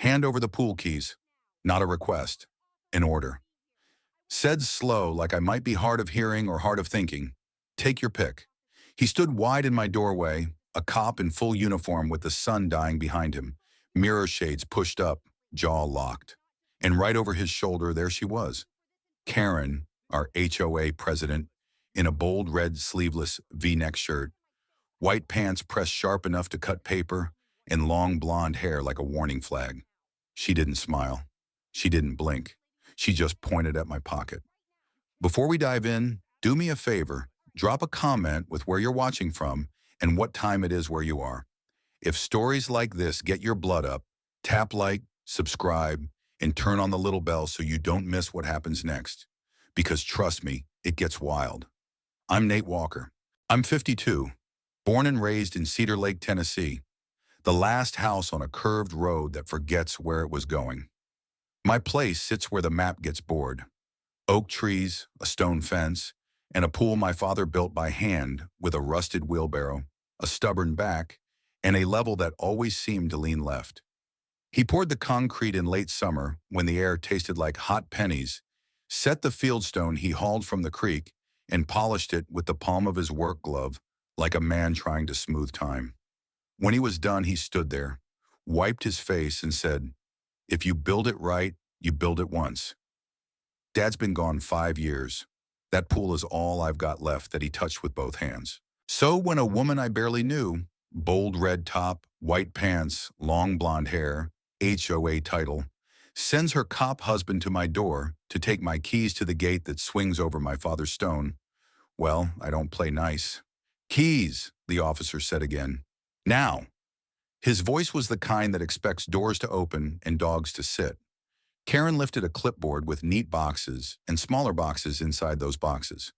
Hand over the pool keys. Not a request. An order. Said slow, like I might be hard of hearing or hard of thinking. Take your pick. He stood wide in my doorway, a cop in full uniform with the sun dying behind him, mirror shades pushed up, jaw locked. And right over his shoulder, there she was. Karen, our HOA president, in a bold red sleeveless V-neck shirt, white pants pressed sharp enough to cut paper, and long blonde hair like a warning flag. She didn't smile. She didn't blink. She just pointed at my pocket. Before we dive in, do me a favor, drop a comment with where you're watching from and what time it is where you are. If stories like this get your blood up, tap like, subscribe, and turn on the little bell so you don't miss what happens next. Because trust me, it gets wild. I'm Nate Walker. I'm 52, born and raised in Cedar Lake, Tennessee, the last house on a curved road that forgets where it was going. My place sits where the map gets bored. Oak trees, a stone fence, and a pool my father built by hand with a rusted wheelbarrow, a stubborn back, and a level that always seemed to lean left. He poured the concrete in late summer when the air tasted like hot pennies, set the fieldstone he hauled from the creek, and polished it with the palm of his work glove like a man trying to smooth time. When he was done, he stood there, wiped his face, and said, "If you build it right, you build it once." Dad's been gone 5 years. That pool is all I've got left that he touched with both hands. So when a woman I barely knew, bold red top, white pants, long blonde hair, HOA title, sends her cop husband to my door to take my keys to the gate that swings over my father's stone, well, I don't play nice. "Keys," the officer said again. "Now." His voice was the kind that expects doors to open and dogs to sit. Karen lifted a clipboard with neat boxes and smaller boxes inside those boxes.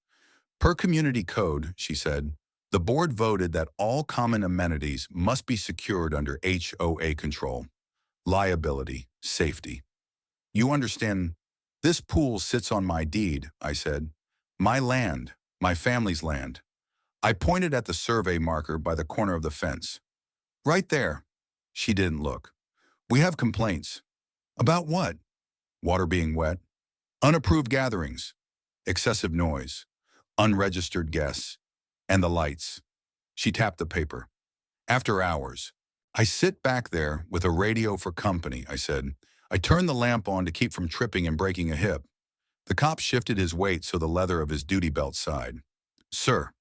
"Per community code," she said, "the board voted that all common amenities must be secured under HOA control. Liability, safety. You understand, this pool sits on my deed," I said. "My land, my family's land." I pointed at the survey marker by the corner of the fence. "Right there." She didn't look. "We have complaints." "About what?" "Water being wet, unapproved gatherings, excessive noise, unregistered guests, and the lights." She tapped the paper. "After hours." "I sit back there with a radio for company," I said. "I turn the lamp on to keep from tripping and breaking a hip." The cop shifted his weight so the leather of his duty belt sighed. "Sir."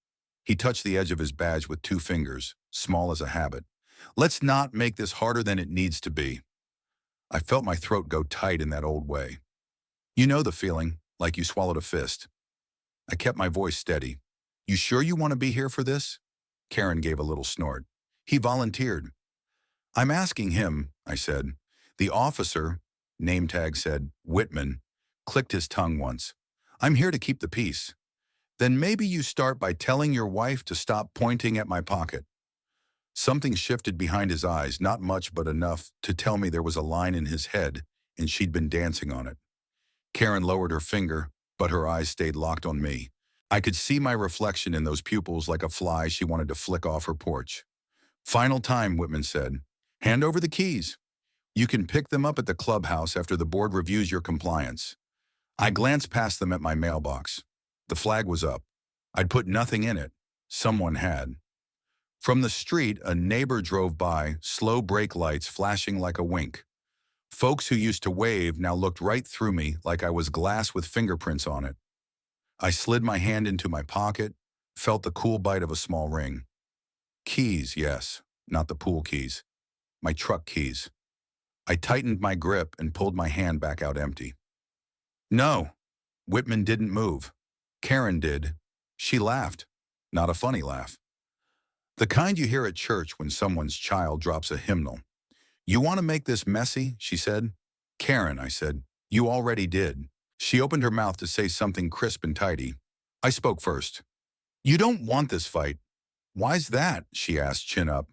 He touched the edge of his badge with 2 fingers, small as a habit. "Let's not make this harder than it needs to be." I felt my throat go tight in that old way. You know the feeling, like you swallowed a fist. I kept my voice steady. "You sure you want to be here for this?" Karen gave a little snort. "He volunteered." "I'm asking him," I said. The officer, name tag said Whitman, clicked his tongue once. "I'm here to keep the peace." "Then maybe you start by telling your wife to stop pointing at my pocket." Something shifted behind his eyes, not much but enough to tell me there was a line in his head and she'd been dancing on it. Karen lowered her finger, but her eyes stayed locked on me. I could see my reflection in those pupils like a fly she wanted to flick off her porch. "Final time," Whitman said. "Hand over the keys. You can pick them up at the clubhouse after the board reviews your compliance." I glanced past them at my mailbox. The flag was up. I'd put nothing in it. Someone had. From the street, a neighbor drove by, slow brake lights flashing like a wink. Folks who used to wave now looked right through me like I was glass with fingerprints on it. I slid my hand into my pocket, felt the cool bite of a small ring. Keys, yes, not the pool keys. My truck keys. I tightened my grip and pulled my hand back out empty. "No." Whitman didn't move. Karen did. She laughed. Not a funny laugh. The kind you hear at church when someone's child drops a hymnal. "You want to make this messy?" she said. "Karen," I said, "you already did." She opened her mouth to say something crisp and tidy. I spoke first. "You don't want this fight." "Why's that?" she asked, chin up.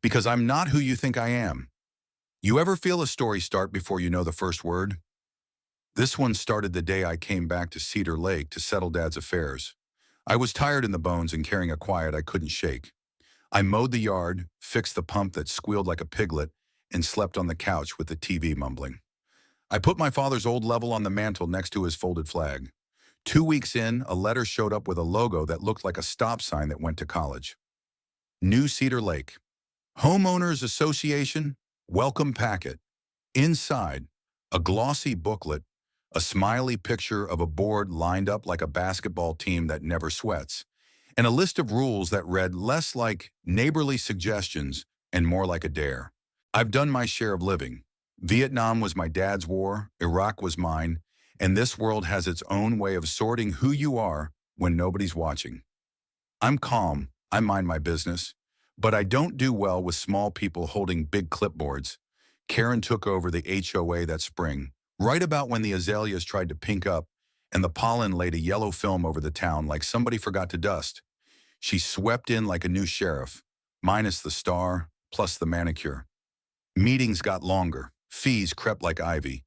"Because I'm not who you think I am." You ever feel a story start before you know the first word? This one started the day I came back to Cedar Lake to settle Dad's affairs. I was tired in the bones and carrying a quiet I couldn't shake. I mowed the yard, fixed the pump that squealed like a piglet, and slept on the couch with the TV mumbling. I put my father's old level on the mantle next to his folded flag. 2 weeks in, a letter showed up with a logo that looked like a stop sign that went to college. New Cedar Lake. Homeowners Association, welcome packet. Inside, a glossy booklet, a smiley picture of a board lined up like a basketball team that never sweats, and a list of rules that read less like neighborly suggestions and more like a dare. I've done my share of living. Vietnam was my dad's war, Iraq was mine, and this world has its own way of sorting who you are when nobody's watching. I'm calm, I mind my business, but I don't do well with small people holding big clipboards. Karen took over the HOA that spring, right about when the azaleas tried to pink up and the pollen laid a yellow film over the town like somebody forgot to dust. She swept in like a new sheriff, minus the star, plus the manicure. Meetings got longer, fees crept like ivy,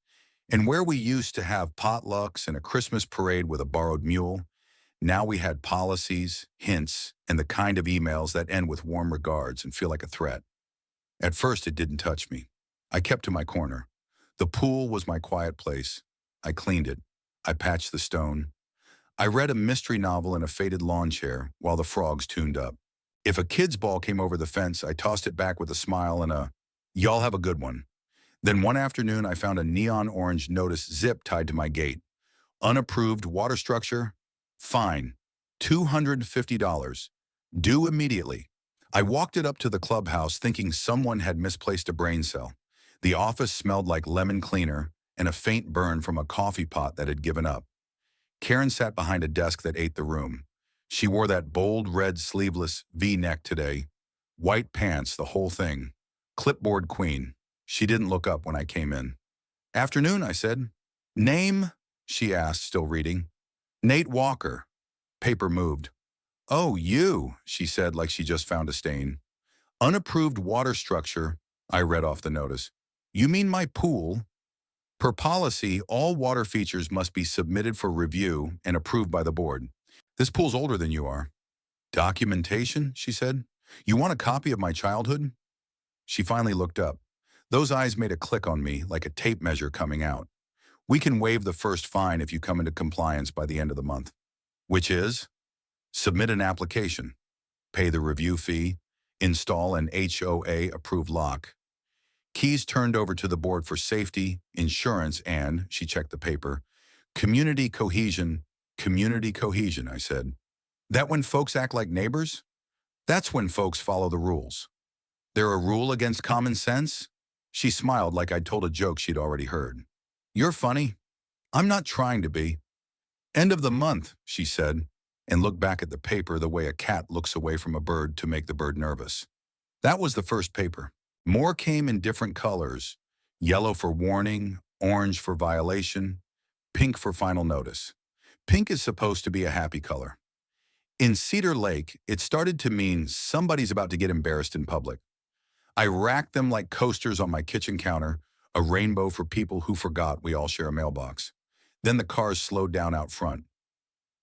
and where we used to have potlucks and a Christmas parade with a borrowed mule, now we had policies, hints, and the kind of emails that end with warm regards and feel like a threat. At first, it didn't touch me. I kept to my corner. The pool was my quiet place. I cleaned it. I patched the stone. I read a mystery novel in a faded lawn chair while the frogs tuned up. If a kid's ball came over the fence, I tossed it back with a smile and a, "Y'all have a good one." Then one afternoon, I found a neon orange notice zip tied to my gate. Unapproved water structure? Fine. $250. Due immediately. I walked it up to the clubhouse thinking someone had misplaced a brain cell. The office smelled like lemon cleaner and a faint burn from a coffee pot that had given up. Karen sat behind a desk that ate the room. She wore that bold red sleeveless V-neck today. White pants, the whole thing. Clipboard queen. She didn't look up when I came in. "Afternoon," I said. "Name?" she asked, still reading. "Nate Walker." Paper moved. "Oh, you," she said like she just found a stain. "Unapproved water structure," I read off the notice. "You mean my pool?" Per policy, all water features must be submitted for review and approved by the board. "This pool's older than you are." "Documentation," she said. "You want a copy of my childhood?" She finally looked up. Those eyes made a click on me like a tape measure coming out. "We can waive the first fine if you come into compliance by the end of the month." "Which is?" "Submit an application, pay the review fee, install an HOA-approved lock." Keys turned over to the board for safety, insurance, and, she checked the paper, community cohesion, I said. "That when folks act like neighbors?" "That's when folks follow the rules." "There a rule against common sense?" She smiled like I'd told a joke she'd already heard. "You're funny." "I'm not trying to be." "End of the month," she said, and looked back at the paper the way a cat looks away from a bird to make the bird nervous. That was the first paper. More came in different colors: yellow for warning, orange for violation, pink for final notice. Pink is supposed to be a happy color. In Cedar Lake, it started to mean somebody's about to get embarrassed in public. I racked them like coasters on my kitchen counter, a rainbow for people who forgot we all share a mailbox. Then the cars slowed down out front.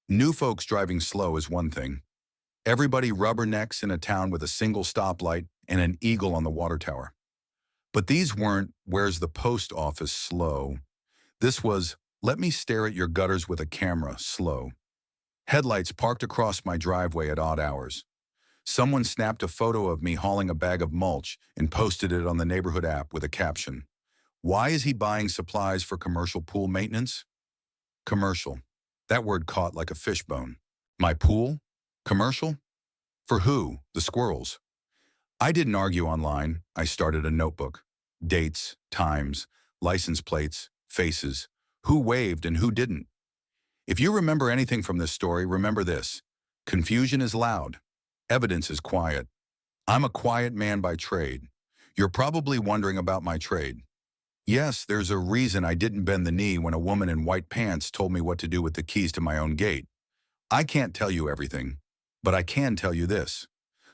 New folks driving slow is one thing. Everybody rubbernecks in a town with a single stoplight and an eagle on the water tower. But these weren't, "Where's the post office?" slow. This was, "Let me stare at your gutters with a camera" slow. Headlights parked across my driveway at odd hours. Someone snapped a photo of me hauling a bag of mulch and posted it on the neighborhood app with a caption. "Why is he buying supplies for commercial pool maintenance?" Commercial. That word caught like a fishbone. My pool? Commercial? For who? The squirrels. I didn't argue online. I started a notebook. Dates, times, license plates, faces, who waved and who didn't. If you remember anything from this story, remember this. Confusion is loud. Evidence is quiet. I'm a quiet man by trade. You're probably wondering about my trade. Yes, there's a reason I didn't bend the knee when a woman in white pants told me what to do with the keys to my own gate. I can't tell you everything, but I can tell you this.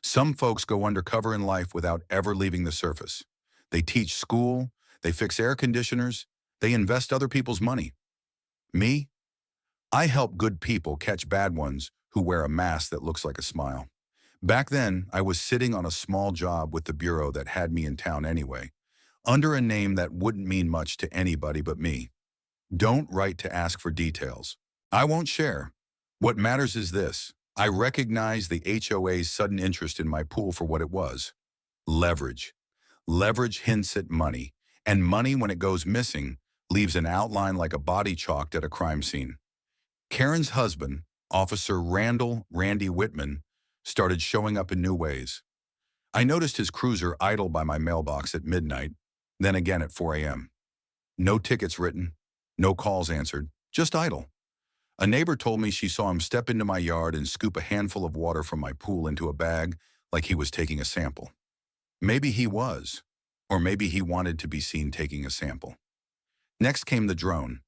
Some folks go undercover in life without ever leaving the surface. They teach school, they fix air conditioners, they invest other people's money. Me? I help good people catch bad ones who wear a mask that looks like a smile. Back then, I was sitting on a small job with the bureau that had me in town anyway. under a name that wouldn't mean much to anybody but me. Don't write to ask for details. I won't share. What matters is this. I recognize the HOA's sudden interest in my pool for what it was. Leverage. Leverage hints at money, and money, when it goes missing, leaves an outline like a body chalked at a crime scene. Karen's husband, Officer Randy Whitman, started showing up in new ways. I noticed his cruiser idle by my mailbox at midnight, then again at 4 a.m. No tickets written, no calls answered, just idle. A neighbor told me she saw him step into my yard and scoop a handful of water from my pool into a bag like he was taking a sample. Maybe he was, or maybe he wanted to be seen taking a sample. Next came the drone.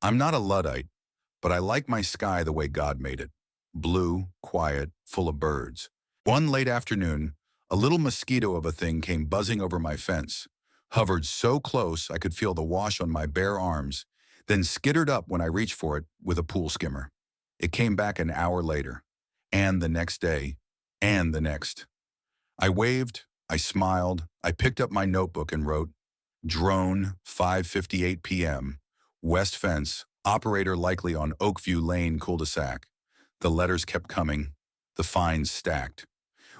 I'm not a Luddite, but I like my sky the way God made it. Blue, quiet, full of birds. One late afternoon, a little mosquito of a thing came buzzing over my fence, hovered so close I could feel the wash on my bare arms, then skittered up when I reached for it with a pool skimmer. It came back an hour later, and the next day, and the next. I waved, I smiled, I picked up my notebook and wrote, Drone, 5:58 p.m., West Fence, operator likely on Oakview Lane cul-de-sac. The letters kept coming, the fines stacked.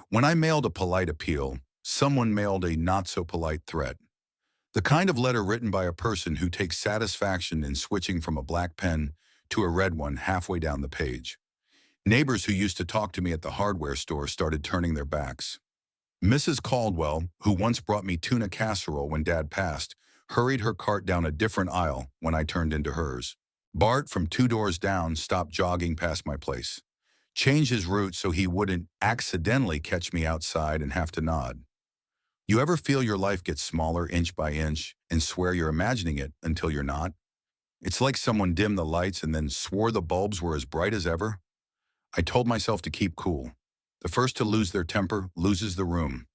When I mailed a polite appeal, someone mailed a not-so-polite threat. The kind of letter written by a person who takes satisfaction in switching from a black pen to a red one halfway down the page. Neighbors who used to talk to me at the hardware store started turning their backs. Mrs. Caldwell, who once brought me tuna casserole when Dad passed, hurried her cart down a different aisle when I turned into hers. Bart, from 2 doors down, stopped jogging past my place. Changed his route so he wouldn't accidentally catch me outside and have to nod. You ever feel your life get smaller inch by inch and swear you're imagining it until you're not? It's like someone dimmed the lights and then swore the bulbs were as bright as ever. I told myself to keep cool. The first to lose their temper loses the room.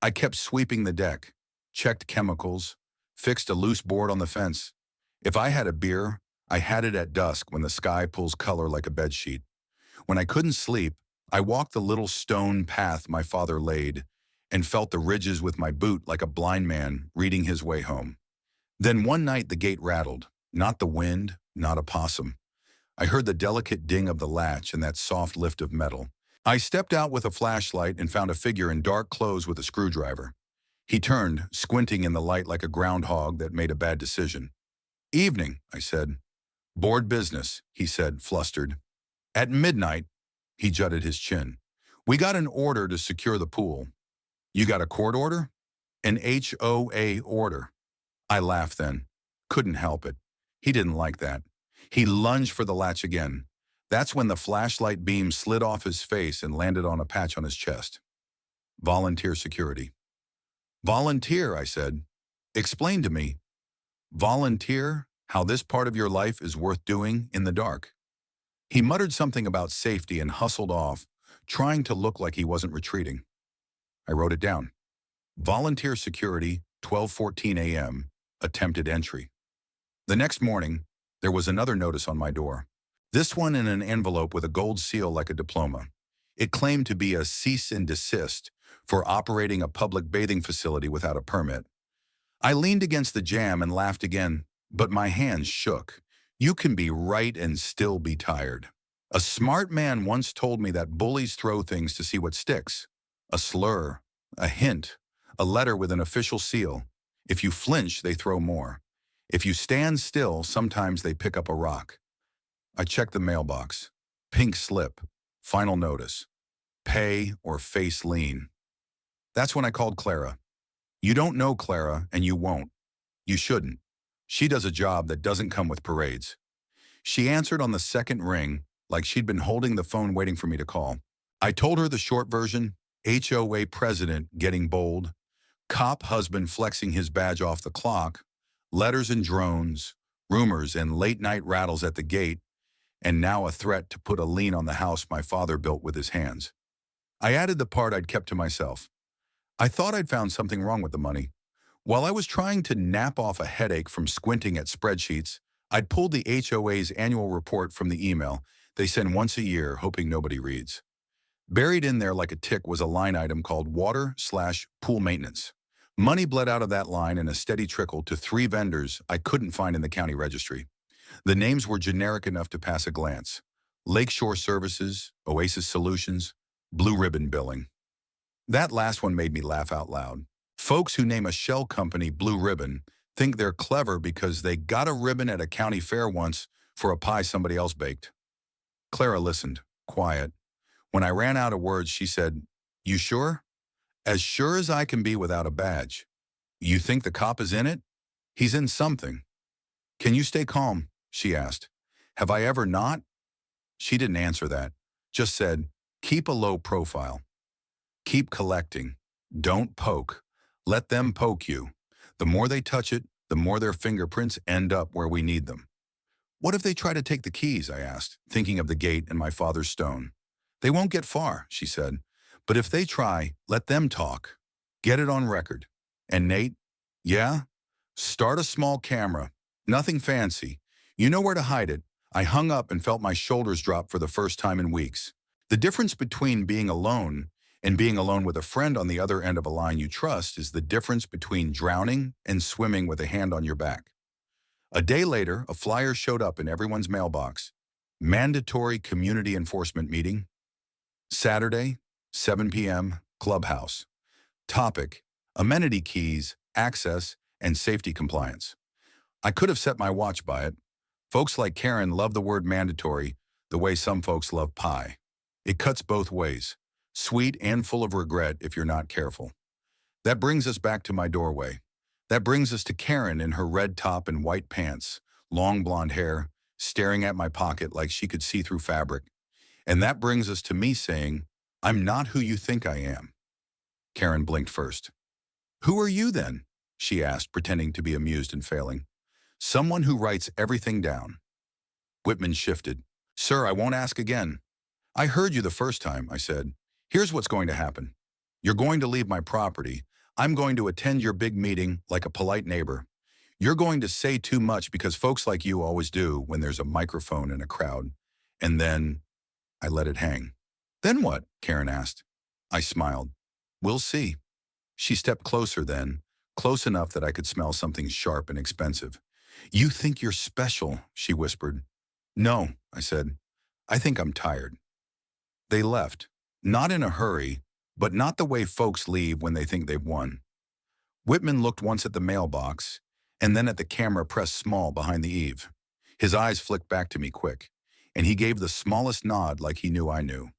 I kept sweeping the deck, checked chemicals, fixed a loose board on the fence. If I had a beer, I had it at dusk when the sky pulls color like a bedsheet. When I couldn't sleep, I walked the little stone path my father laid and felt the ridges with my boot like a blind man reading his way home. Then one night the gate rattled, not the wind, not a possum. I heard the delicate ding of the latch and that soft lift of metal. I stepped out with a flashlight and found a figure in dark clothes with a screwdriver. He turned, squinting in the light like a groundhog that made a bad decision. Evening, I said. Board business, he said, flustered. At midnight, he jutted his chin. We got an order to secure the pool. You got a court order? An HOA order. I laughed then. Couldn't help it. He didn't like that. He lunged for the latch again. That's when the flashlight beam slid off his face and landed on a patch on his chest. Volunteer security. Volunteer, I said. Explain to me. Volunteer, how this part of your life is worth doing in the dark. He muttered something about safety and hustled off, trying to look like he wasn't retreating. I wrote it down. Volunteer security, 12:14 a.m., attempted entry. The next morning, there was another notice on my door. This one in an envelope with a gold seal like a diploma. It claimed to be a cease and desist for operating a public bathing facility without a permit. I leaned against the jamb and laughed again, but my hands shook. You can be right and still be tired. A smart man once told me that bullies throw things to see what sticks. A slur, a hint, a letter with an official seal. If you flinch, they throw more. If you stand still, sometimes they pick up a rock. I checked the mailbox. Pink slip. Final notice. Pay or face lien. That's when I called Clara. You don't know Clara, and you won't. You shouldn't. She does a job that doesn't come with parades. She answered on the second ring, like she'd been holding the phone waiting for me to call. I told her the short version, HOA president getting bold, cop husband flexing his badge off the clock, letters and drones, rumors and late-night rattles at the gate, and now a threat to put a lien on the house my father built with his hands. I added the part I'd kept to myself. I thought I'd found something wrong with the money. While I was trying to nap off a headache from squinting at spreadsheets, I'd pulled the HOA's annual report from the email they send once a year, hoping nobody reads. Buried in there like a tick was a line item called water/pool maintenance. Money bled out of that line in a steady trickle to 3 vendors I couldn't find in the county registry. The names were generic enough to pass a glance. Lakeshore Services, Oasis Solutions, Blue Ribbon Billing. That last one made me laugh out loud. Folks who name a shell company Blue Ribbon think they're clever because they got a ribbon at a county fair once for a pie somebody else baked. Clara listened, quiet. When I ran out of words, she said, "You sure?" "As sure as I can be without a badge." "You think the cop is in it?" "He's in something." "Can you stay calm?" she asked. "Have I ever not?" She didn't answer that, just said, "Keep a low profile. Keep collecting. Don't poke. Let them poke you. The more they touch it, the more their fingerprints end up where we need them." "What if they try to take the keys?" I asked, thinking of the gate and my father's stone. "They won't get far," she said. "But if they try, let them talk. Get it on record." "And Nate?" "Yeah? Start a small camera. Nothing fancy. You know where to hide it." I hung up and felt my shoulders drop for the first time in weeks. The difference between being alone and being alone with a friend on the other end of a line you trust is the difference between drowning and swimming with a hand on your back. A day later, a flyer showed up in everyone's mailbox. Mandatory community enforcement meeting. Saturday, 7 p.m., clubhouse. Topic: amenity keys, access, and safety compliance. I could have set my watch by it. Folks like Karen love the word mandatory the way some folks love pie. It cuts both ways, sweet and full of regret if you're not careful. That brings us back to my doorway. That brings us to Karen in her red top and white pants, long blonde hair, staring at my pocket like she could see through fabric. And that brings us to me saying, "I'm not who you think I am." Karen blinked first. "Who are you then?" she asked, pretending to be amused and failing. "Someone who writes everything down." Whitman shifted. "Sir, I won't ask again." "I heard you the first time," I said. "Here's what's going to happen. You're going to leave my property. I'm going to attend your big meeting like a polite neighbor. You're going to say too much because folks like you always do when there's a microphone in a crowd. And then..." I let it hang. "Then what?" Karen asked. I smiled. "We'll see." She stepped closer then, close enough that I could smell something sharp and expensive. "You think you're special," she whispered. "No," I said. "I think I'm tired." They left, not in a hurry, but not the way folks leave when they think they've won. Whitman looked once at the mailbox, and then at the camera pressed small behind the eave. His eyes flicked back to me quick, and he gave the smallest nod like he knew I knew.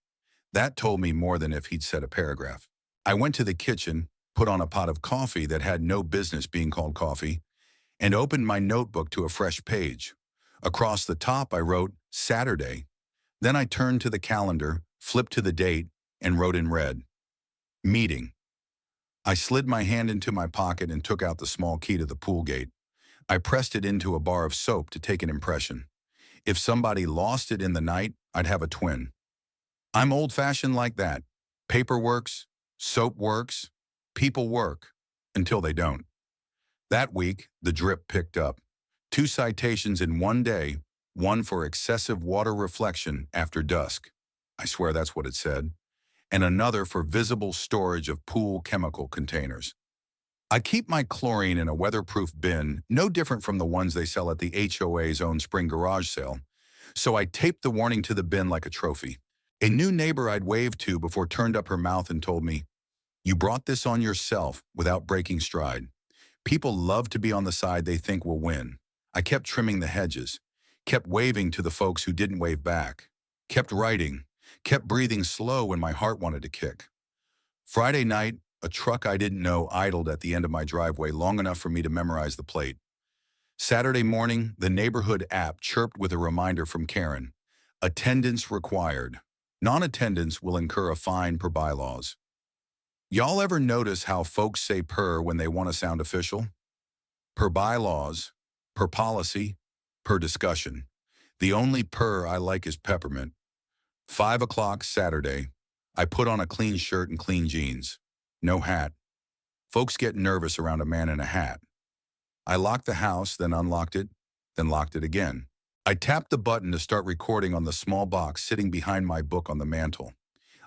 That told me more than if he'd said a paragraph. I went to the kitchen, put on a pot of coffee that had no business being called coffee, and opened my notebook to a fresh page. Across the top, I wrote Saturday. Then I turned to the calendar, flipped to the date, and wrote in red, meeting. I slid my hand into my pocket and took out the small key to the pool gate. I pressed it into a bar of soap to take an impression. If somebody lost it in the night, I'd have a twin. I'm old-fashioned like that. Paper works, soap works, people work, until they don't. That week, the drip picked up. 2 citations in one day, one for excessive water reflection after dusk. I swear that's what it said. And another for visible storage of pool chemical containers. I keep my chlorine in a weatherproof bin, no different from the ones they sell at the HOA's own spring garage sale. So I taped the warning to the bin like a trophy. A new neighbor I'd waved to before turned up her mouth and told me, "You brought this on yourself," without breaking stride. People love to be on the side they think will win. I kept trimming the hedges, kept waving to the folks who didn't wave back, kept writing, kept breathing slow when my heart wanted to kick. Friday night, a truck I didn't know idled at the end of my driveway long enough for me to memorize the plate. Saturday morning, the neighborhood app chirped with a reminder from Karen. Attendance required. Non-attendance will incur a fine per bylaws. Y'all ever notice how folks say per when they want to sound official? Per bylaws, per policy, per discussion. The only per I like is peppermint. 5 o'clock Saturday. I put on a clean shirt and clean jeans. No hat. Folks get nervous around a man in a hat. I locked the house, then unlocked it, then locked it again. I tapped the button to start recording on the small box sitting behind my book on the mantel.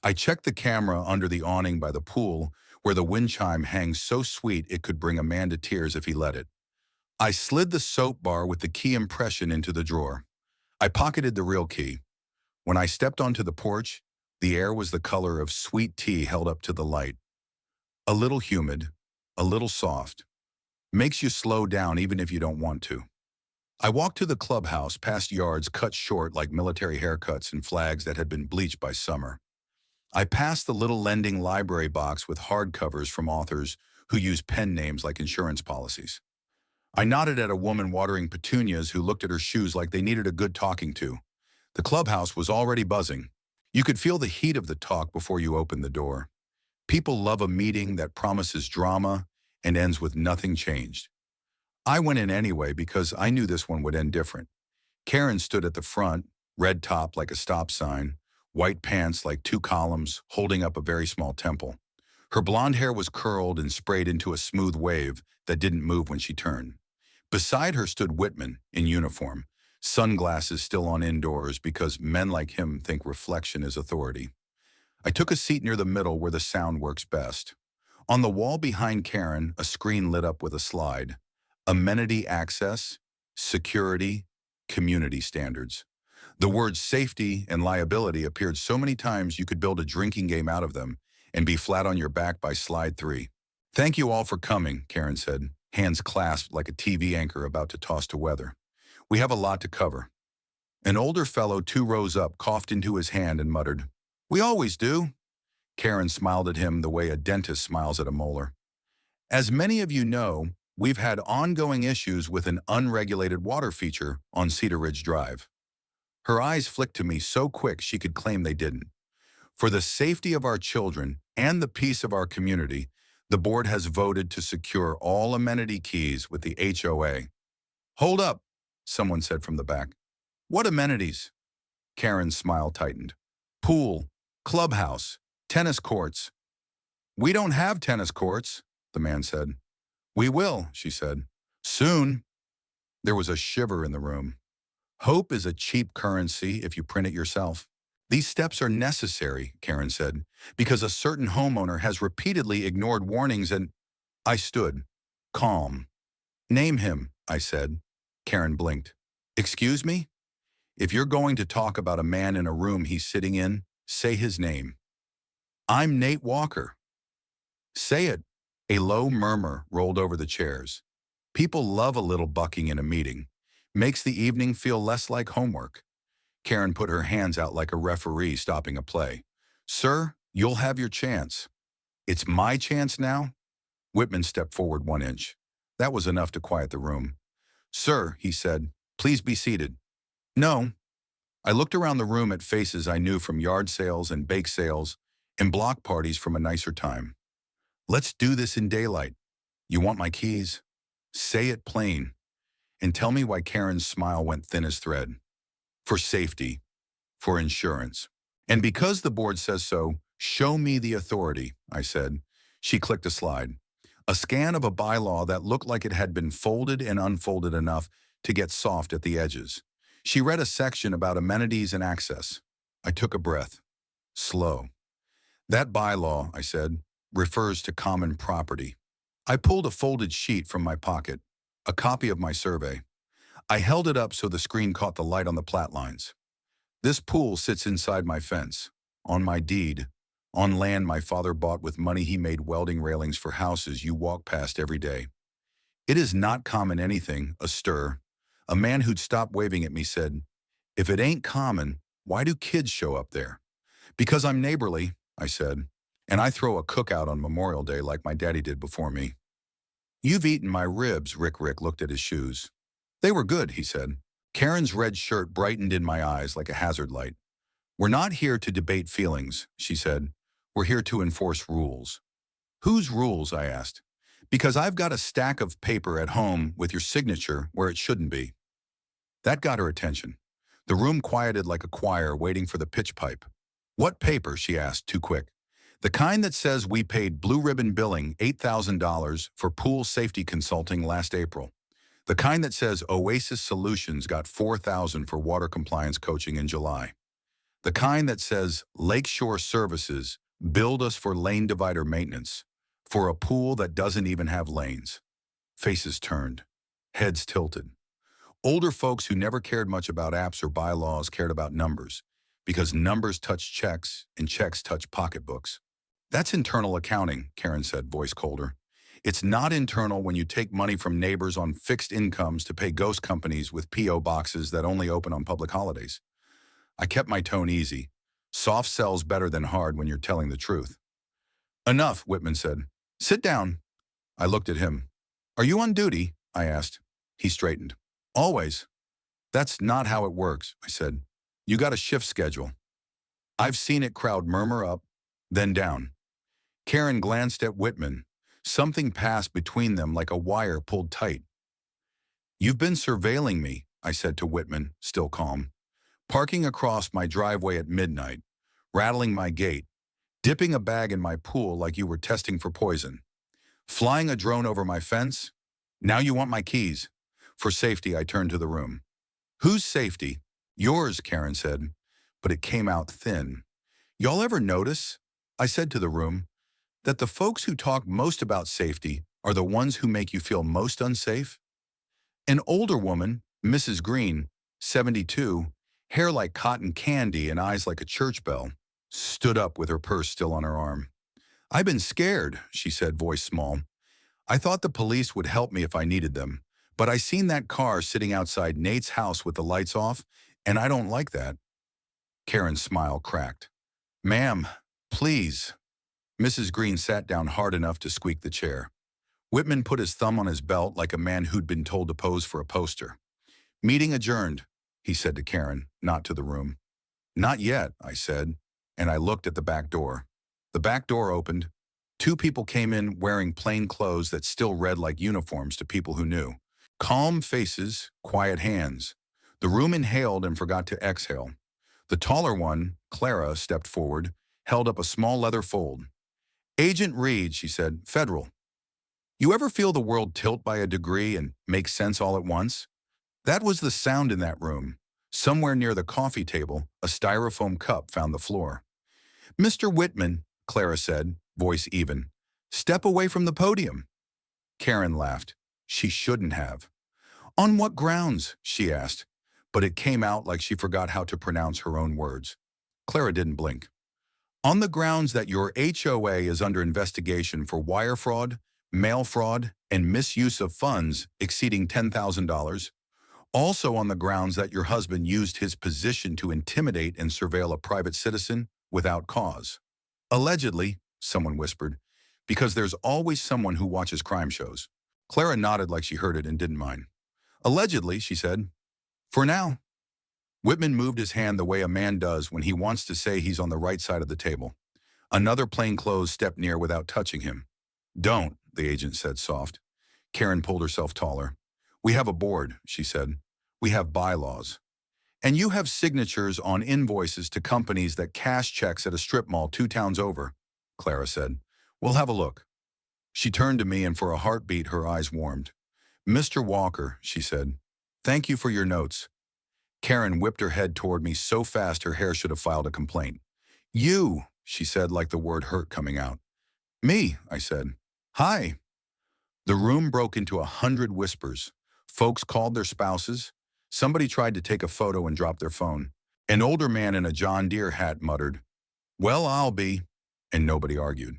I checked the camera under the awning by the pool, where the wind chime hangs so sweet it could bring a man to tears if he let it. I slid the soap bar with the key impression into the drawer. I pocketed the real key. When I stepped onto the porch, the air was the color of sweet tea held up to the light. A little humid, a little soft. Makes you slow down even if you don't want to. I walked to the clubhouse past yards cut short like military haircuts and flags that had been bleached by summer. I passed the little lending library box with hardcovers from authors who use pen names like insurance policies. I nodded at a woman watering petunias who looked at her shoes like they needed a good talking to. The clubhouse was already buzzing. You could feel the heat of the talk before you opened the door. People love a meeting that promises drama and ends with nothing changed. I went in anyway because I knew this one would end different. Karen stood at the front, red top like a stop sign, white pants like two columns, holding up a very small temple. Her blonde hair was curled and sprayed into a smooth wave that didn't move when she turned. Beside her stood Whitman, in uniform, sunglasses still on indoors because men like him think reflection is authority. I took a seat near the middle where the sound works best. On the wall behind Karen, a screen lit up with a slide. Amenity access, security, community standards. The words safety and liability appeared so many times you could build a drinking game out of them and be flat on your back by slide 3. Thank you all for coming, Karen said, hands clasped like a TV anchor about to toss to weather. We have a lot to cover. An older fellow 2 rows up coughed into his hand and muttered, "We always do." Karen smiled at him the way a dentist smiles at a molar. As many of you know, we've had ongoing issues with an unregulated water feature on Cedar Ridge Drive. Her eyes flicked to me so quick she could claim they didn't. For the safety of our children and the peace of our community, the board has voted to secure all amenity keys with the HOA. Hold up, someone said from the back. What amenities? Karen's smile tightened. Pool, clubhouse, tennis courts. We don't have tennis courts, the man said. We will, she said. Soon. There was a shiver in the room. Hope is a cheap currency if you print it yourself. These steps are necessary, Karen said, because a certain homeowner has repeatedly ignored warnings and... I stood, calm. Name him, I said. Karen blinked. Excuse me? If you're going to talk about a man in a room he's sitting in, say his name. I'm Nate Walker. Say it. A low murmur rolled over the chairs. People love a little bucking in a meeting. Makes the evening feel less like homework. Karen put her hands out like a referee stopping a play. Sir, you'll have your chance. It's my chance now? Whitman stepped forward 1 inch. That was enough to quiet the room. Sir, he said, please be seated. No. I looked around the room at faces I knew from yard sales and bake sales and block parties from a nicer time. Let's do this in daylight. You want my keys? Say it plain. And tell me why Karen's smile went thin as thread. For safety. For insurance. And because the board says so, show me the authority, I said. She clicked a slide. A scan of a bylaw that looked like it had been folded and unfolded enough to get soft at the edges. She read a section about amenities and access. I took a breath. Slow. That bylaw, I said, refers to common property. I pulled a folded sheet from my pocket, a copy of my survey. I held it up so the screen caught the light on the plat lines. This pool sits inside my fence, on my deed, on land my father bought with money he made welding railings for houses you walk past every day. It is not common anything, a stir. A man who'd stopped waving at me said, if it ain't common, why do kids show up there? Because I'm neighborly, I said, and I throw a cookout on Memorial Day like my daddy did before me. You've eaten my ribs, Rick looked at his shoes. They were good, he said. Karen's red shirt brightened in my eyes like a hazard light. We're not here to debate feelings, she said. We're here to enforce rules. Whose rules, I asked. Because I've got a stack of paper at home with your signature where it shouldn't be. That got her attention. The room quieted like a choir waiting for the pitch pipe. What paper, she asked, too quick. The kind that says we paid Blue Ribbon Billing $8,000 for pool safety consulting last April. The kind that says Oasis Solutions got $4,000 for water compliance coaching in July. The kind that says Lakeshore Services billed us for lane divider maintenance. For a pool that doesn't even have lanes. Faces turned. Heads tilted. Older folks who never cared much about apps or bylaws cared about numbers, because numbers touch checks and checks touch pocketbooks. That's internal accounting, Karen said, voice colder. It's not internal when you take money from neighbors on fixed incomes to pay ghost companies with P.O. boxes that only open on public holidays. I kept my tone easy. Soft sells better than hard when you're telling the truth. Enough, Whitman said. Sit down. I looked at him. Are you on duty? I asked. He straightened. Always. That's not how it works, I said. You got a shift schedule. I've seen it crowd murmur up, then down. Karen glanced at Whitman. Something passed between them like a wire pulled tight. You've been surveilling me, I said to Whitman, still calm. Parking across my driveway at midnight, rattling my gate, dipping a bag in my pool like you were testing for poison, flying a drone over my fence. Now you want my keys. For safety, I turned to the room. Whose safety? Yours, Karen said, but it came out thin. Y'all ever notice, I said to the room, that the folks who talk most about safety are the ones who make you feel most unsafe? An older woman, Mrs. Green, 72, hair like cotton candy and eyes like a church bell, stood up with her purse still on her arm. I've been scared, she said, voice small. I thought the police would help me if I needed them, but I seen that car sitting outside Nate's house with the lights off, and I don't like that. Karen's smile cracked. Ma'am, please. Mrs. Green sat down hard enough to squeak the chair. Whitman put his thumb on his belt like a man who'd been told to pose for a poster. Meeting adjourned, he said to Karen, not to the room. Not yet, I said, and I looked at the back door. The back door opened. Two people came in wearing plain clothes that still read like uniforms to people who knew. Calm faces, quiet hands. The room inhaled and forgot to exhale. The taller one, Clara, stepped forward, held up a small leather fold. Agent Reed, she said, Federal. You ever feel the world tilt by a degree and make sense all at once? That was the sound in that room. Somewhere near the coffee table, a styrofoam cup found the floor. Mr. Whitman, Clara said, voice even, step away from the podium. Karen laughed. She shouldn't have. On what grounds? She asked, but it came out like she forgot how to pronounce her own words. Clara didn't blink. On the grounds that your HOA is under investigation for wire fraud, mail fraud, and misuse of funds exceeding $10,000. Also on the grounds that your husband used his position to intimidate and surveil a private citizen without cause. Allegedly, someone whispered, because there's always someone who watches crime shows. Clara nodded like she heard it and didn't mind. Allegedly, she said. For now. Whitman moved his hand the way a man does when he wants to say he's on the right side of the table. Another plainclothes stepped near without touching him. Don't, the agent said soft. Karen pulled herself taller. We have a board, she said. We have bylaws. And you have signatures on invoices to companies that cash checks at a strip mall 2 towns over, Clara said. We'll have a look. She turned to me and for a heartbeat her eyes warmed. Mr. Walker, she said, thank you for your notes. Karen whipped her head toward me so fast her hair should have filed a complaint. You, she said like the word hurt coming out. Me, I said. Hi. The room broke into 100 whispers. Folks called their spouses. Somebody tried to take a photo and dropped their phone. An older man in a John Deere hat muttered, well, I'll be, and nobody argued.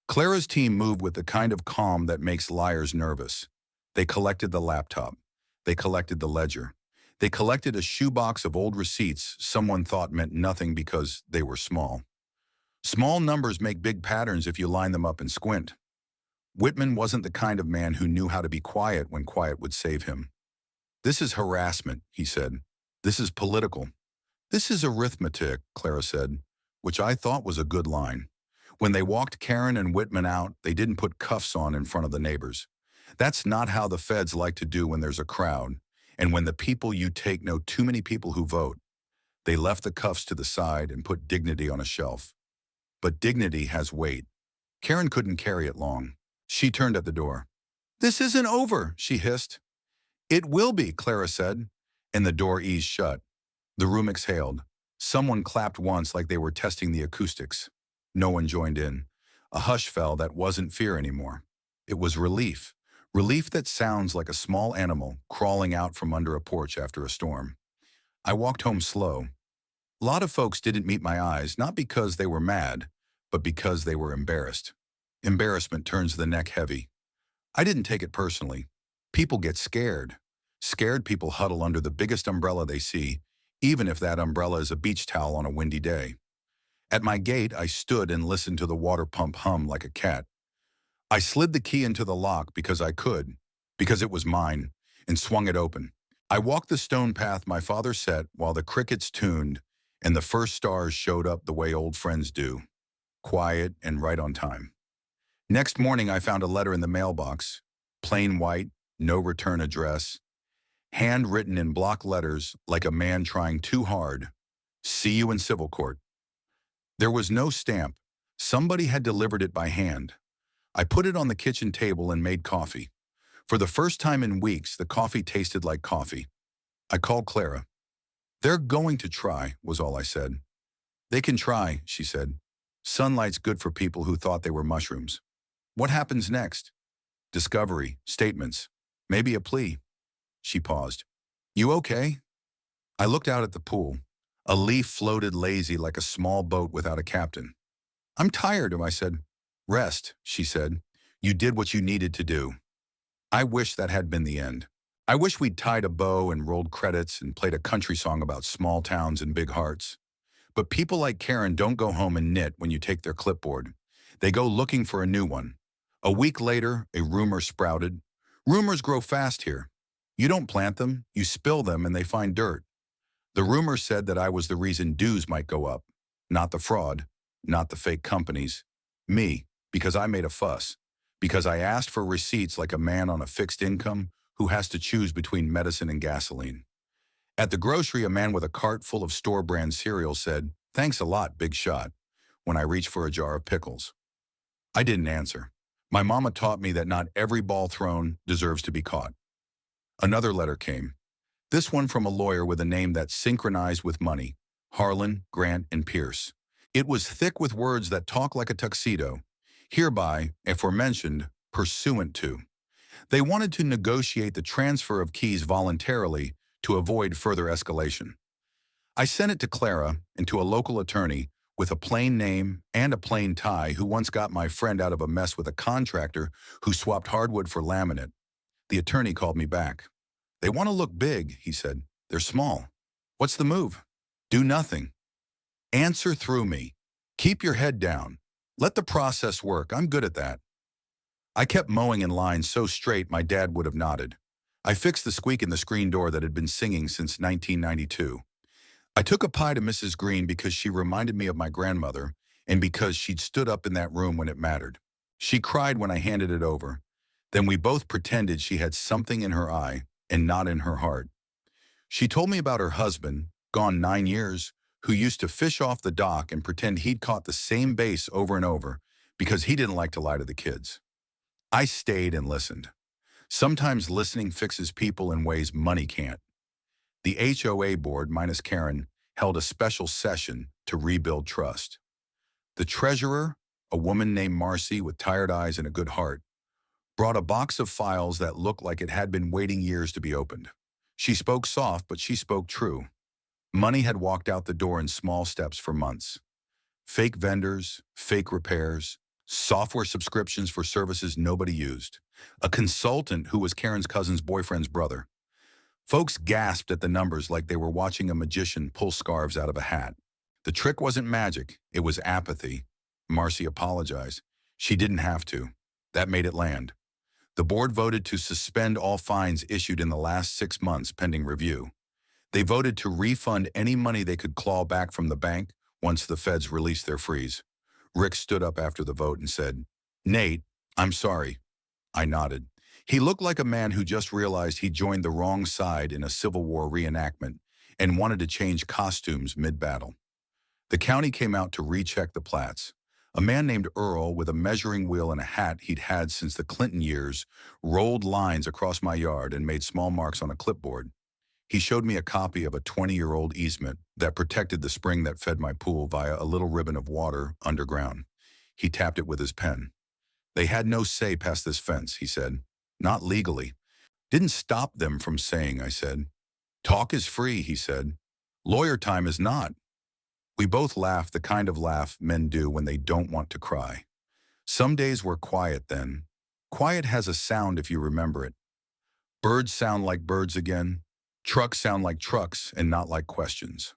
Clara's team moved with the kind of calm that makes liars nervous. They collected the laptop. They collected the ledger. They collected a shoebox of old receipts someone thought meant nothing because they were small. Small numbers make big patterns if you line them up and squint. Whitman wasn't the kind of man who knew how to be quiet when quiet would save him. This is harassment, he said. This is political. This is arithmetic, Clara said, which I thought was a good line. When they walked Karen and Whitman out, they didn't put cuffs on in front of the neighbors. That's not how the feds like to do when there's a crowd, and when the people you take know too many people who vote. They left the cuffs to the side and put dignity on a shelf. But dignity has weight. Karen couldn't carry it long. She turned at the door. This isn't over, she hissed. It will be, Clara said, and the door eased shut. The room exhaled. Someone clapped once like they were testing the acoustics. No one joined in. A hush fell that wasn't fear anymore. It was relief. Relief that sounds like a small animal crawling out from under a porch after a storm. I walked home slow. A lot of folks didn't meet my eyes, not because they were mad, but because they were embarrassed. Embarrassment turns the neck heavy. I didn't take it personally. People get scared. Scared people huddle under the biggest umbrella they see, even if that umbrella is a beach towel on a windy day. At my gate, I stood and listened to the water pump hum like a cat. I slid the key into the lock because I could, because it was mine, and swung it open. I walked the stone path my father set while the crickets tuned and the first stars showed up the way old friends do, quiet and right on time. Next morning, I found a letter in the mailbox, plain white, no return address, handwritten in block letters like a man trying too hard. See you in civil court. There was no stamp. Somebody had delivered it by hand. I put it on the kitchen table and made coffee. For the first time in weeks, the coffee tasted like coffee. I called Clara. "They're going to try," was all I said. "They can try," she said. "Sunlight's good for people who thought they were mushrooms." "What happens next?" "Discovery, statements, maybe a plea." She paused. "You okay?" I looked out at the pool. A leaf floated lazy like a small boat without a captain. "I'm tired," I said. "Rest," she said. "You did what you needed to do." I wish that had been the end. I wish we'd tied a bow and rolled credits and played a country song about small towns and big hearts. But people like Karen don't go home and knit when you take their clipboard. They go looking for a new one. A week later, a rumor sprouted. Rumors grow fast here. You don't plant them, you spill them, and they find dirt. The rumor said that I was the reason dues might go up. Not the fraud, not the fake companies. Me, because I made a fuss. Because I asked for receipts like a man on a fixed income who has to choose between medicine and gasoline. At the grocery, a man with a cart full of store-brand cereal said, "Thanks a lot, big shot," when I reached for a jar of pickles. I didn't answer. My mama taught me that not every ball thrown deserves to be caught. Another letter came. This one from a lawyer with a name that synchronized with money, Harlan, Grant, and Pierce. It was thick with words that talk like a tuxedo. Hereby, aforementioned, pursuant to. They wanted to negotiate the transfer of keys voluntarily to avoid further escalation. I sent it to Clara and to a local attorney with a plain name and a plain tie who once got my friend out of a mess with a contractor who swapped hardwood for laminate. The attorney called me back. "They want to look big," he said. "They're small. What's the move?" "Do nothing. Answer through me. Keep your head down. Let the process work. I'm good at that." I kept mowing in line so straight my dad would have nodded. I fixed the squeak in the screen door that had been singing since 1992. I took a pie to Mrs. Green because she reminded me of my grandmother and because she'd stood up in that room when it mattered. She cried when I handed it over. Then we both pretended she had something in her eye and not in her heart. She told me about her husband, gone 9 years, who used to fish off the dock and pretend he'd caught the same bass over and over because he didn't like to lie to the kids. I stayed and listened. Sometimes listening fixes people in ways money can't. The HOA board, minus Karen, held a special session to rebuild trust. The treasurer, a woman named Marcy with tired eyes and a good heart, brought a box of files that looked like it had been waiting years to be opened. She spoke soft, but she spoke true. Money had walked out the door in small steps for months. Fake vendors, fake repairs, software subscriptions for services nobody used. A consultant who was Karen's cousin's boyfriend's brother. Folks gasped at the numbers like they were watching a magician pull scarves out of a hat. The trick wasn't magic, it was apathy. Marcy apologized. She didn't have to. That made it land. The board voted to suspend all fines issued in the last 6 months pending review. They voted to refund any money they could claw back from the bank once the feds released their freeze. Rick stood up after the vote and said, "Nate, I'm sorry." I nodded. He looked like a man who just realized he joined the wrong side in a Civil War reenactment and wanted to change costumes mid-battle. The county came out to recheck the plats. A man named Earl, with a measuring wheel and a hat he'd had since the Clinton years, rolled lines across my yard and made small marks on a clipboard. He showed me a copy of a 20-year-old easement that protected the spring that fed my pool via a little ribbon of water underground. He tapped it with his pen. They had no say past this fence, he said. Not legally. Didn't stop them from saying, I said. Talk is free, he said. Lawyer time is not. We both laughed, the kind of laugh men do when they don't want to cry. Some days were quiet then. Quiet has a sound if you remember it. Birds sound like birds again. Trucks sound like trucks and not like questions.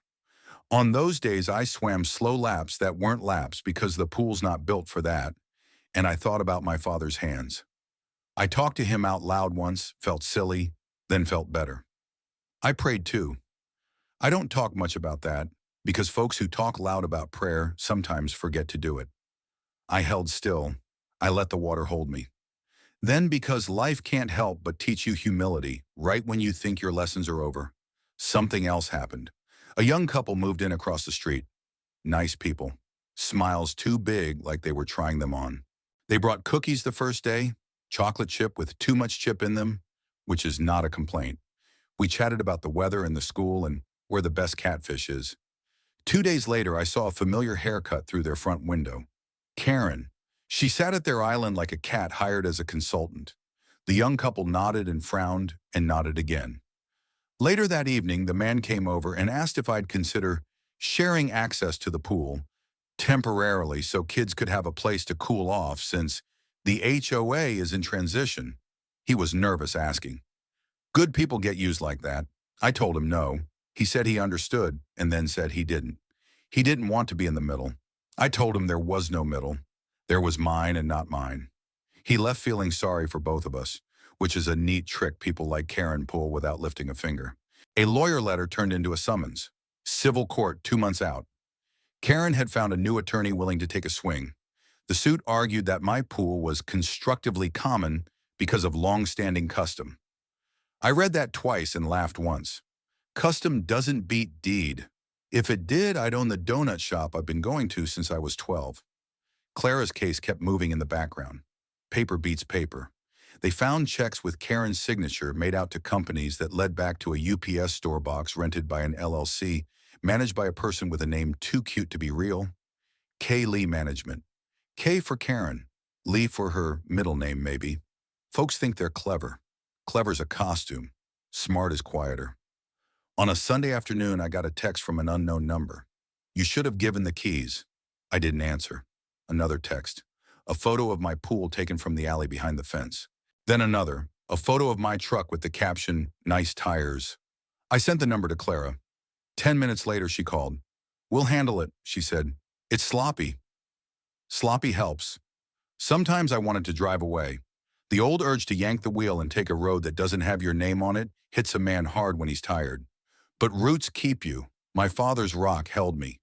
On those days, I swam slow laps that weren't laps because the pool's not built for that, and I thought about my father's hands. I talked to him out loud once, felt silly, then felt better. I prayed too. I don't talk much about that because folks who talk loud about prayer sometimes forget to do it. I held still. I let the water hold me. Then, because life can't help but teach you humility right when you think your lessons are over, something else happened. A young couple moved in across the street. Nice people. Smiles too big like they were trying them on. They brought cookies the first day, chocolate chip with too much chip in them, which is not a complaint. We chatted about the weather and the school and where the best catfish is. 2 days later, I saw a familiar haircut through their front window. Karen. She sat at their island like a cat hired as a consultant. The young couple nodded and frowned and nodded again. Later that evening, the man came over and asked if I'd consider sharing access to the pool temporarily so kids could have a place to cool off since the HOA is in transition. He was nervous asking. Good people get used like that. I told him no. He said he understood and then said he didn't. He didn't want to be in the middle. I told him there was no middle. There was mine and not mine. He left feeling sorry for both of us, which is a neat trick people like Karen pull without lifting a finger. A lawyer letter turned into a summons. Civil court 2 months out. Karen had found a new attorney willing to take a swing. The suit argued that my pool was constructively common because of long-standing custom. I read that twice and laughed once. Custom doesn't beat deed. If it did, I'd own the donut shop I've been going to since I was 12. Clara's case kept moving in the background. Paper beats paper. They found checks with Karen's signature made out to companies that led back to a UPS store box rented by an LLC, managed by a person with a name too cute to be real. K. Lee Management. K for Karen. Lee for her middle name, maybe. Folks think they're clever. Clever's a costume. Smart is quieter. On a Sunday afternoon, I got a text from an unknown number. You should have given the keys. I didn't answer. Another text. A photo of my pool taken from the alley behind the fence. Then another. A photo of my truck with the caption, nice tires. I sent the number to Clara. 10 minutes later, she called. We'll handle it, she said. It's sloppy. Sloppy helps. Sometimes I wanted to drive away. The old urge to yank the wheel and take a road that doesn't have your name on it hits a man hard when he's tired. But roots keep you. My father's rock held me.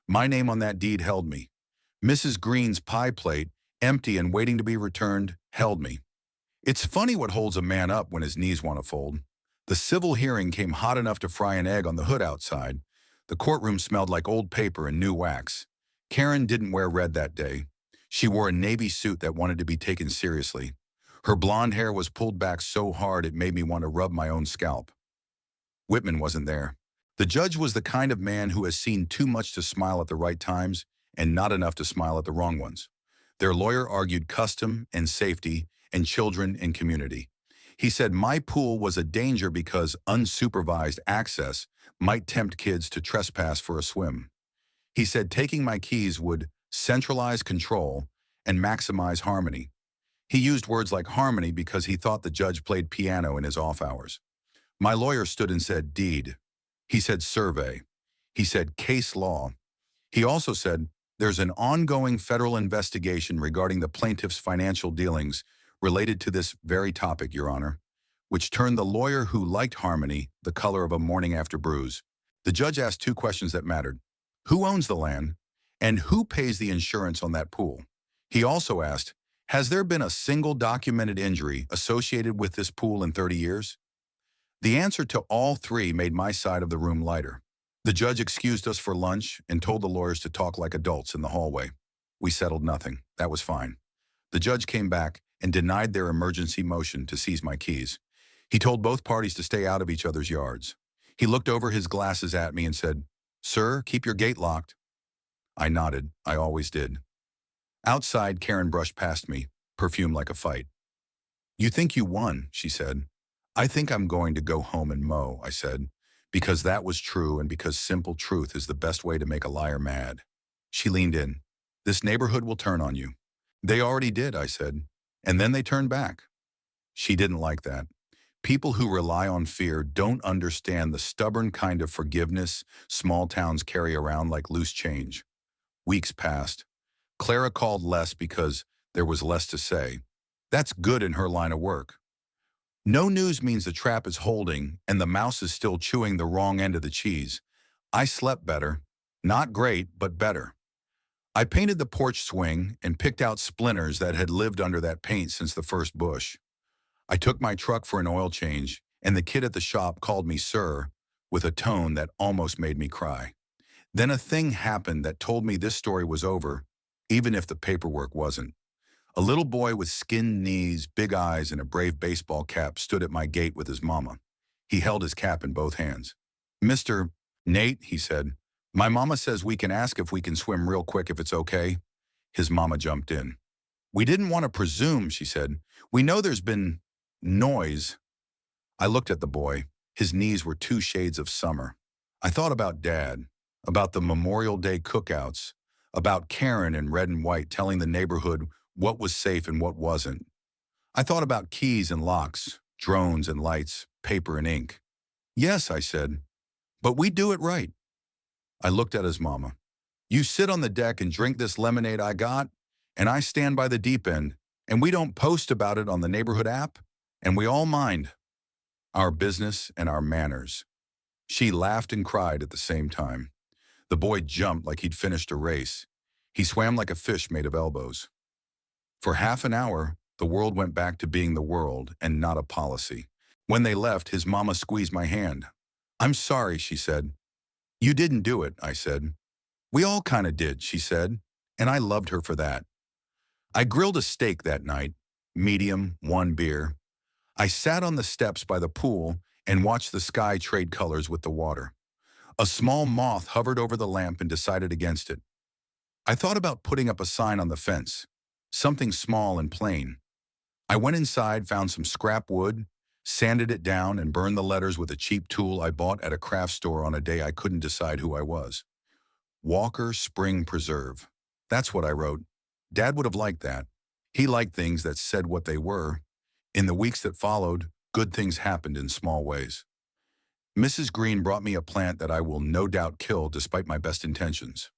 My name on that deed held me. Mrs. Green's pie plate, empty and waiting to be returned, held me. It's funny what holds a man up when his knees want to fold. The civil hearing came hot enough to fry an egg on the hood outside. The courtroom smelled like old paper and new wax. Karen didn't wear red that day. She wore a navy suit that wanted to be taken seriously. Her blonde hair was pulled back so hard it made me want to rub my own scalp. Whitman wasn't there. The judge was the kind of man who has seen too much to smile at the right times and not enough to smile at the wrong ones. Their lawyer argued custom and safety and children and community. He said my pool was a danger because unsupervised access might tempt kids to trespass for a swim. He said taking my keys would centralize control and maximize harmony. He used words like harmony because he thought the judge played piano in his off hours. My lawyer stood and said deed. He said survey. He said case law. He also said there's an ongoing federal investigation regarding the plaintiff's financial dealings related to this very topic, Your Honor, which turned the lawyer who liked harmony the color of a morning after bruise. The judge asked 2 questions that mattered. Who owns the land? And who pays the insurance on that pool? He also asked, has there been a single documented injury associated with this pool in 30 years? The answer to all 3 made my side of the room lighter. The judge excused us for lunch and told the lawyers to talk like adults in the hallway. We settled nothing. That was fine. The judge came back and denied their emergency motion to seize my keys. He told both parties to stay out of each other's yards. He looked over his glasses at me and said, "Sir, keep your gate locked." I nodded. I always did. Outside, Karen brushed past me, perfume like a fight. You think you won, she said. I think I'm going to go home and mow, I said, because that was true and because simple truth is the best way to make a liar mad. She leaned in. This neighborhood will turn on you. They already did, I said, and then they turned back. She didn't like that. People who rely on fear don't understand the stubborn kind of forgiveness small towns carry around like loose change. Weeks passed. Clara called less because there was less to say. That's good in her line of work. No news means the trap is holding and the mouse is still chewing the wrong end of the cheese. I slept better. Not great, but better. I painted the porch swing and picked out splinters that had lived under that paint since the first bush. I took my truck for an oil change, and the kid at the shop called me sir with a tone that almost made me cry. Then a thing happened that told me this story was over, even if the paperwork wasn't. A little boy with skinned knees, big eyes, and a brave baseball cap stood at my gate with his mama. He held his cap in both hands. Mr. Nate, he said, my mama says we can ask if we can swim real quick if it's okay. His mama jumped in. We didn't want to presume, she said. We know there's been noise. I looked at the boy. His knees were two shades of summer. I thought about Dad, about the Memorial Day cookouts, about Karen in red and white telling the neighborhood what was safe and what wasn't. I thought about keys and locks, drones and lights, paper and ink. Yes, I said, but we do it right. I looked at his mama. You sit on the deck and drink this lemonade I got, and I stand by the deep end, and we don't post about it on the neighborhood app, and we all mind our business and our manners. She laughed and cried at the same time. The boy jumped like he'd finished a race. He swam like a fish made of elbows. For half an hour, the world went back to being the world and not a policy. When they left, his mama squeezed my hand. I'm sorry, she said. You didn't do it, I said. We all kind of did, she said, and I loved her for that. I grilled a steak that night, medium, 1 beer. I sat on the steps by the pool and watched the sky trade colors with the water. A small moth hovered over the lamp and decided against it. I thought about putting up a sign on the fence, something small and plain. I went inside, found some scrap wood, sanded it down, and burned the letters with a cheap tool I bought at a craft store on a day I couldn't decide who I was. Walker Spring Preserve. That's what I wrote. Dad would have liked that. He liked things that said what they were. In the weeks that followed, good things happened in small ways. Mrs. Green brought me a plant that I will no doubt kill despite my best intentions.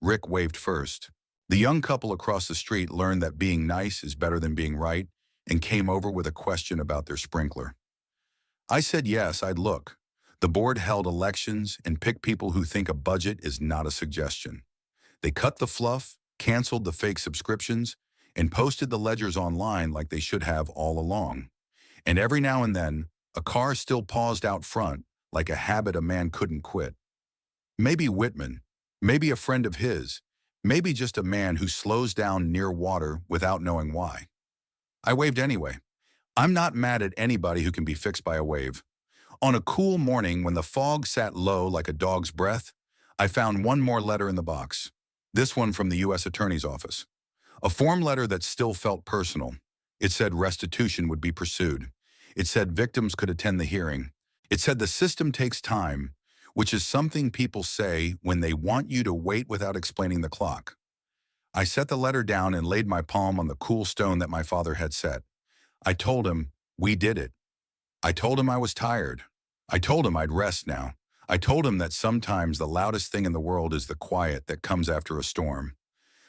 Rick waved first. The young couple across the street learned that being nice is better than being right and came over with a question about their sprinkler. I said yes, I'd look. The board held elections and picked people who think a budget is not a suggestion. They cut the fluff, canceled the fake subscriptions, and posted the ledgers online like they should have all along. And every now and then, a car still paused out front like a habit a man couldn't quit. Maybe Whitman, maybe a friend of his, maybe just a man who slows down near water without knowing why. I waved anyway. I'm not mad at anybody who can be fixed by a wave. On a cool morning when the fog sat low like a dog's breath, I found one more letter in the box. This one from the U.S. Attorney's Office. A form letter that still felt personal. It said restitution would be pursued. It said victims could attend the hearing. It said the system takes time, which is something people say when they want you to wait without explaining the clock. I set the letter down and laid my palm on the cool stone that my father had set. I told him, we did it. I told him I was tired. I told him I'd rest now. I told him that sometimes the loudest thing in the world is the quiet that comes after a storm.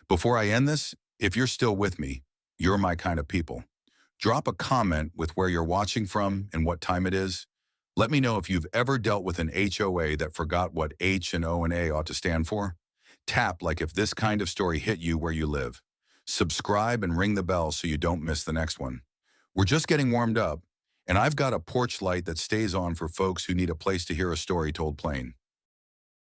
Before I end this, if you're still with me, you're my kind of people. Drop a comment with where you're watching from and what time it is. Let me know if you've ever dealt with an HOA that forgot what H and O and A ought to stand for. Tap like if this kind of story hit you where you live. Subscribe and ring the bell so you don't miss the next one. We're just getting warmed up, and I've got a porch light that stays on for folks who need a place to hear a story told plain.